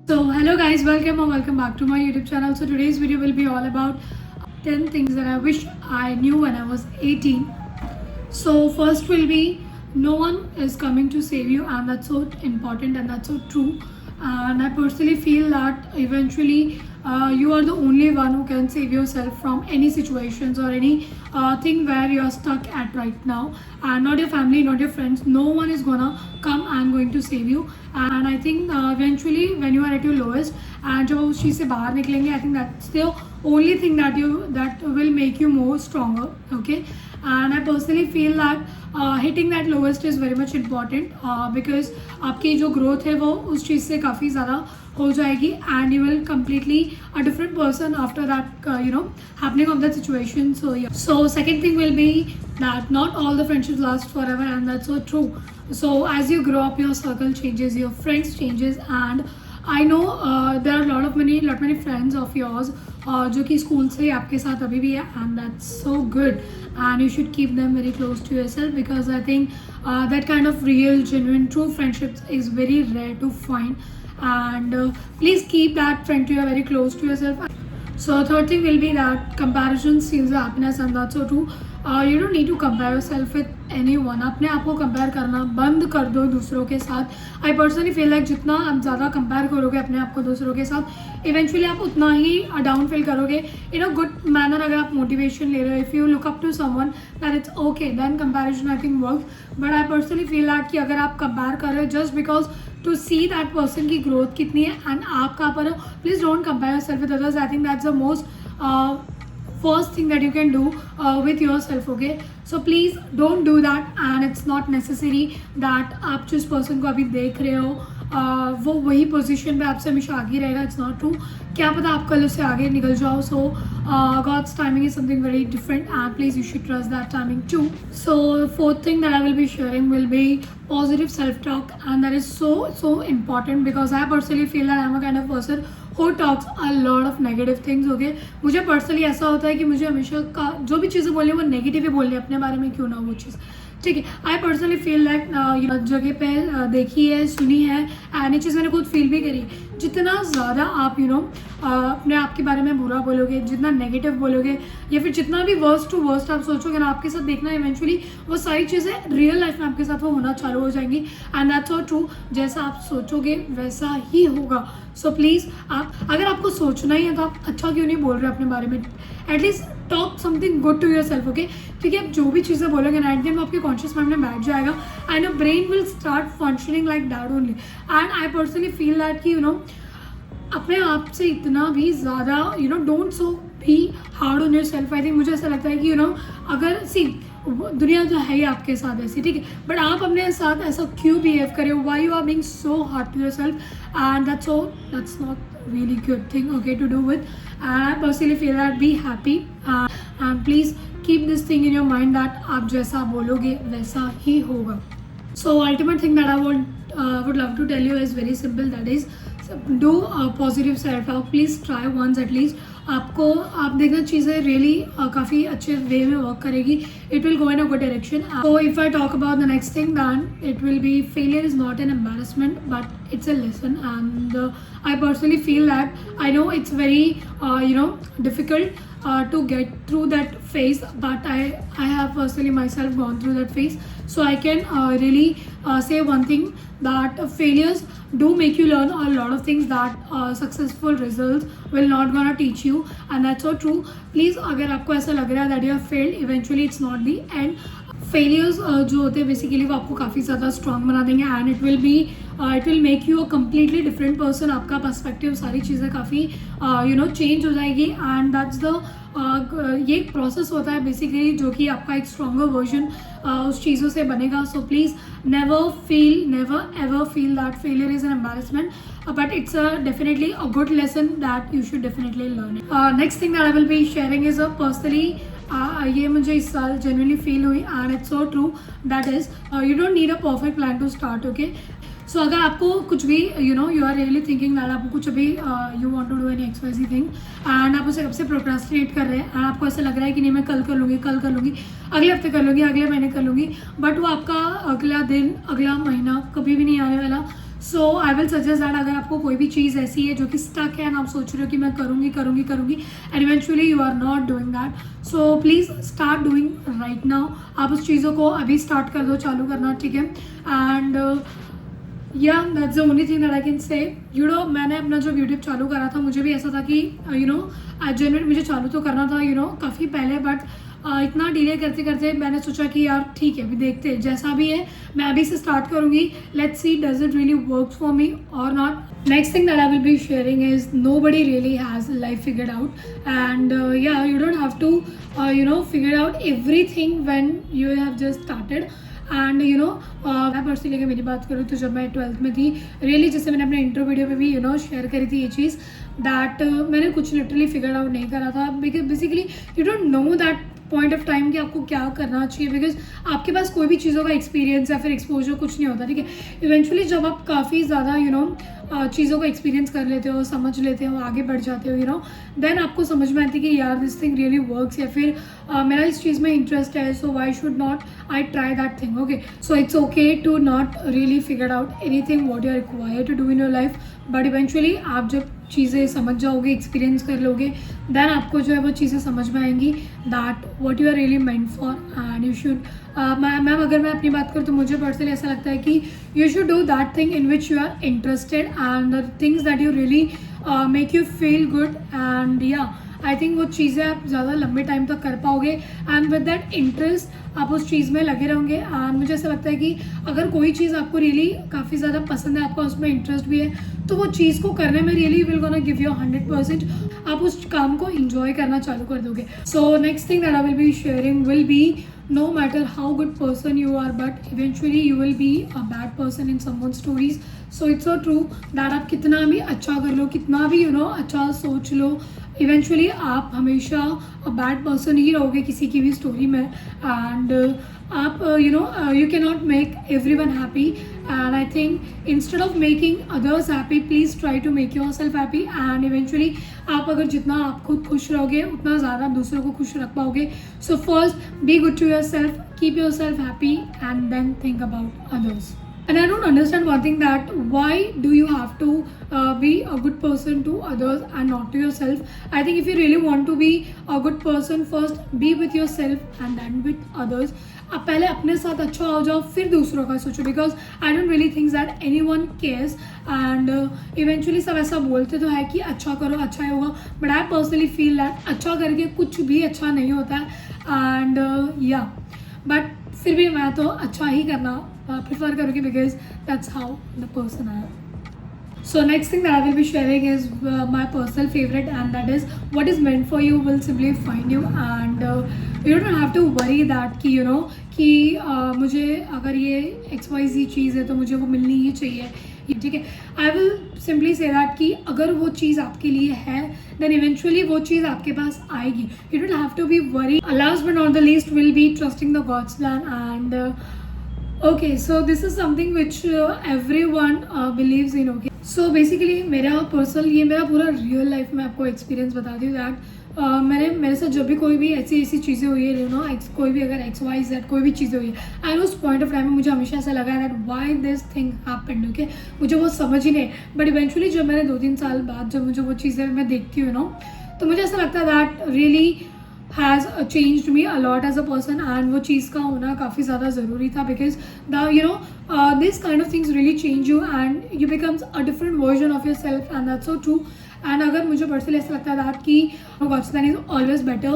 So hello guys, welcome or welcome back to my YouTube channel. So today's video will be all about 10 things that I wish I knew when I was 18. So first will be no one is coming to save you, and that's so important and that's so true. And I personally feel that eventually you are the only one who can save yourself from any situations or any thing where you are stuck at right now, and not your family, not your friends. No one is gonna come and going to save you. And I think eventually when you are at your lowest and जब उस चीज़ से बाहर निकलेंगे, I think that's the only thing that will make you more stronger. Okay. And I personally feel that hitting that lowest is very much important because आपकी जो growth है वो उस चीज़ से काफ़ी ज़्यादा हो जाएगी, and you will completely a different person after that happening of that situation. So yeah. So second thing will be that not all the friendships last forever, and that's so true. So as you grow up, your circle changes, your friends changes, and I know there are lot many friends of yours जो कि school से आपके साथ अभी भी है, and that's so good, and you should keep them very close to yourself because I think that kind of real, genuine, true friendships is very rare to find, and please keep that friend to you very close to yourself. So third thing will be that comparison steals the happiness, and that's so true. You don't need to compare yourself with anyone. अपने आप को compare करना बंद कर दो दूसरों के साथ. आई पर्सनली फील लाइक जितना आप ज़्यादा कंपेयर करोगे अपने आप को दूसरों के साथ, इवेंचुअली आप उतना ही डाउन फील करोगे इन अ गुड मैनर. अगर आप मोटिवेशन ले रहे हो, if you look up to someone that it's okay, then comparison I think works. But I personally feel that कि अगर आप कंपेयर कर रहे हो just because to see that person की ग्रोथ कितनी है एंड आप कहाँ पर हो, please don't compare yourself with others. I think that's the most first thing that you can do with yourself. Okay, so please don't do that, and it's not necessary that आप जिस person को अभी देख रहे हो वो वही position पे आपसे हमेशा आगे रहेगा. It's not true. क्या पता आप कल उससे आगे निकल जाओ. सो God's timing is something very different, and please you should trust that timing too. So fourth thing that I will be sharing will be positive self-talk, and that is so important because I personally feel that I'm a kind of person who talks a lot of negative things. Okay, मुझे personally ऐसा होता है कि मुझे हमेशा का जो भी चीज़ें बोलनी है वो नेगेटिव ही बोलनी है अपने बारे में, क्यों ना वो चीज़. ठीक है, आई पर्सनली फील लाइक जगह पे देखी है, सुनी है, एंड ये चीज़ मैंने खुद फील भी करी. जितना ज़्यादा आप अपने आप के बारे में बुरा बोलोगे, जितना नेगेटिव बोलोगे, या फिर जितना भी वर्स्ट टू वर्स्ट आप सोचोगे ना आपके साथ, देखना इवेंचुअली वो सारी चीज़ें रियल लाइफ में आपके साथ वो होना चालू हो जाएंगी. And that's so true. जैसा आप सोचोगे वैसा ही होगा. सो प्लीज़ आप अगर आपको सोचना ही है तो आप अच्छा क्यों नहीं बोल रहे अपने बारे में. At least talk something good to yourself. Okay, क्योंकि आप जो भी चीज़ें बोलोगे ना एट दिन वो आपके कॉन्शियस माइंड में बैठ जाएगा, and your brain will start functioning like that only. And I personally feel that कि अपने आप से इतना भी ज़्यादा don't so be hard on yourself. I think मुझे ऐसा लगता है कि अगर दुनिया तो है ही आपके साथ ऐसी, ठीक है, बट आप अपने साथ ऐसा क्यों बिहेव करे, why you are being so hard to yourself, and that's not really good thing okay to do with. I personally feel that be happy, and please keep this thing in your mind that आप जैसा बोलोगे वैसा ही होगा. So ultimate thing that I would love to tell you is very simple, that is do positive self talk. Please try once at least. आपको आप देखना चीज़ें रियली काफ़ी अच्छे वे में वर्क करेगी. It will go in a good direction. So if I talk about the next thing then it will be failure is not an embarrassment but it's a lesson. And I personally feel that I know it's very difficult to get through that phase, but I have personally myself gone through that phase, so I can really say one thing, that failures do make you learn a lot of things that successful results will not gonna teach you, and that's so true. Please अगर आपको ऐसा लग रहा है that you have failed, eventually it's not the end. Failures जो होते हैं basically वो आपको काफ़ी ज़्यादा स्ट्रॉन्ग बना देंगे, and it will make you a completely different person. आपका पर्सपेक्टिव सारी चीज़ें काफ़ी चेंज हो जाएगी, एंड दैट्स द ये एक प्रोसेस होता है बेसिकली जो कि आपका एक स्ट्रॉन्गर वर्जन उस चीज़ों से बनेगा. So please never ever feel that failure is an embarrassment, but it's definitely a good lesson that you should definitely learn it. Next thing that I will be sharing is a personally ये मुझे इस साल genuinely feel हुई, and it's so true, that is you don't need a perfect plan to start. Okay, so अगर आपको कुछ भी you are really thinking that आपको कुछ अभी you want to do any XYZ thing, and आप उसे कब से प्रोक्रास्टिनेट कर रहे हैं, एंड आपको ऐसा लग रहा है कि नहीं मैं कल कर लूँगी, अगले हफ्ते कर लूँगी, अगले महीने कर लूँगी, बट वो आपका अगला दिन, अगला महीना कभी भी नहीं आने वाला. सो आई विल सजेस्ट दैट अगर आपको कोई भी चीज़ ऐसी है जो कि स्टक है एंड आप सोच रहे हो कि मैं करूँगी करूँगी करूँगी and eventually you are not doing that, so please start doing right now. आप उस चीज़ों को अभी स्टार्ट कर दो, चालू करना, ठीक है. एंड या that's the only thing that I can say. You know मैंने अपना जब यूट्यूब चालू करा था मुझे भी ऐसा था कि यू नो जनरली मुझे चालू तो करना था काफ़ी पहले, बट इतना डिले करते करते मैंने सोचा कि यार ठीक है अभी देखते हैं जैसा भी है मैं अभी से स्टार्ट करूँगी. Let's see does it really work for me और not. Next thing that I will be sharing is nobody really has life figured out, and yeah, you don't have to figure out everything when you have just started. And मैं personally अगर मेरी बात करूँ तो जब मैं 12th में थी, रियली जैसे मैंने अपने इंट्रो वीडियो में भी शेयर करी थी ये चीज़, दैट मैंने कुछ लिटरली फिगर आउट नहीं करा था. Because basically you don't know that point of time कि आपको क्या करना चाहिए, बिकॉज आपके पास कोई भी चीज़ों का एक्सपीरियंस या फिर एक्सपोजर कुछ नहीं होता, ठीक है. इवेंचुअली जब आप काफ़ी ज़्यादा चीज़ों को एक्सपीरियंस कर लेते हो, समझ लेते हो, आगे बढ़ जाते हो देन आपको समझ में आती है कि यार दिस थिंग रियली वर्क्स, या फिर मेरा इस चीज़ में इंटरेस्ट है, so why should not I try that thing. Okay, so it's okay to not really figure out anything what you are required to do in your life, but eventually आप जब चीज़ें समझ जाओगे, एक्सपीरियंस कर लोगे, then आपको जो है वो चीज़ें समझ में आएंगी that what you are really meant for and you should. Ma'am अगर मैं अपनी बात करूँ तो मुझे पर्सनली ऐसा लगता है कि you should do that thing in which you are interested and the things that you really make you feel good. And या आई थिंक वो चीज़ें आप ज़्यादा लंबे टाइम तक कर पाओगे एंड विद दैट इंटरेस्ट आप उस चीज़ में लगे रहोगे. एंड मुझे ऐसा लगता है कि अगर कोई चीज़ आपको रियली काफ़ी ज़्यादा पसंद है, आपका उसमें इंटरेस्ट भी है, तो वो चीज़ को करने में really will gonna give you 100%. आप उस काम को इंजॉय करना चालू कर दोगे. So next thing that I will be sharing will be no matter how good person you are, but eventually you will be a bad person in someone's stories. So it's so true that आप कितना भी अच्छा कर लो, कितना भी अच्छा सोच लो, eventually आप हमेशा बैड पर्सन ही रहोगे किसी की भी स्टोरी में. एंड आप you can not make everyone happy, and I think instead of making others happy please try to make yourself happy. And eventually आप अगर जितना आप खुद खुश रहोगे उतना ज़्यादा आप दूसरों को खुश रख पाओगे. So first be good to yourself, keep yourself happy and then think about others. And I don't understand one thing, that why do you have to be a good person to others and not to yourself? I think if you really want to be a good person, first be with yourself and then with others. आप पहले अपने साथ अच्छा हो जाओ फिर दूसरों का सोचो, because I don't really think that any one cares. And eventually सब ऐसा बोलते तो है कि अच्छा करो अच्छा ही होगा, but I personally feel that अच्छा करके कुछ भी अच्छा नहीं होता है. एंड या बट फिर भी मैं तो अच्छा ही करना प्रिफर करूँगी, because that's how the person I am. So next thing that I will be sharing is my personal favorite, and that is what is meant for you will simply find you. And you don't have to worry that कि कि मुझे अगर ये XYZ चीज़ है तो मुझे वो मिलनी ही चाहिए, ठीक है. I will simply say that कि अगर वो चीज़ आपके लिए है देन इवेंचुअली वो चीज़ आपके पास आएगी. You don't have to be worry. Last but not the least will be trusting the God's plan. And okay, so this is something which everyone believes in. Okay, so basically मेरा personal ये मेरा पूरा real life में आपको experience बता दी that मेरे साथ जब भी कोई भी ऐसी चीज़ें हुई है कोई भी अगर XYZ कोई भी चीज़ें हुई है, आई नो उस पॉइंट ऑफ टाइम में मुझे हमेशा ऐसा लगा that why this thing happened. Okay, मुझे वो समझ ही नहीं, बट इवेंचुअली जब मैंने 2-3 साल बाद जब मुझे वो चीज़ें मैं देखती हूँ तो मुझे ऐसा लगता है that really has changed me a lot as a person, and वो चीज़ का होना काफ़ी ज़्यादा ज़रूरी था, because the this kind of things really change you and you becomes a different version of yourself, and that's so true. And अगर मुझे personally ऐसा लगता है दैट कि God's plan is always better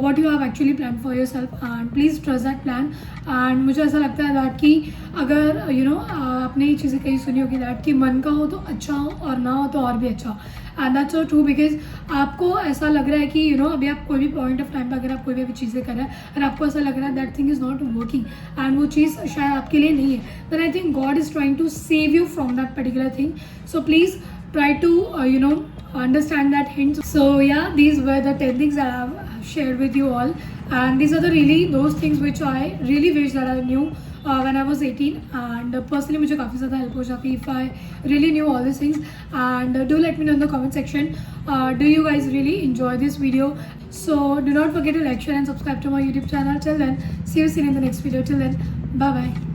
what you have actually planned for yourself, and please trust that plan. and मुझे ऐसा लगता है दैट कि अगर आपने ये चीज़ें कहीं सुनी होगी दैट कि मन का हो तो अच्छा हो और ना हो तो और भी अच्छा. And that's so true, because आपको ऐसा लग रहा है कि अभी आप कोई भी पॉइंट ऑफ टाइम पर अगर आप कोई भी चीज़ें कर रहे हैं और आपको ऐसा लग रहा है that thing is not working and वो चीज़ शायद आपके लिए नहीं है, then I think God is trying to save you from that particular thing. So please try to understand that hint. So yeah, these were the 10 things that I've shared with you all, and these are the really those things which I really wish that I knew when I was 18, and personally मुझे काफ़ी ज़्यादा help हो जाती if I really knew all these things. And do let me know in the comment section, do you guys really enjoy this video? So do not forget to like, share and subscribe to my YouTube channel. Till then, see you soon in the next video. Till then, bye bye.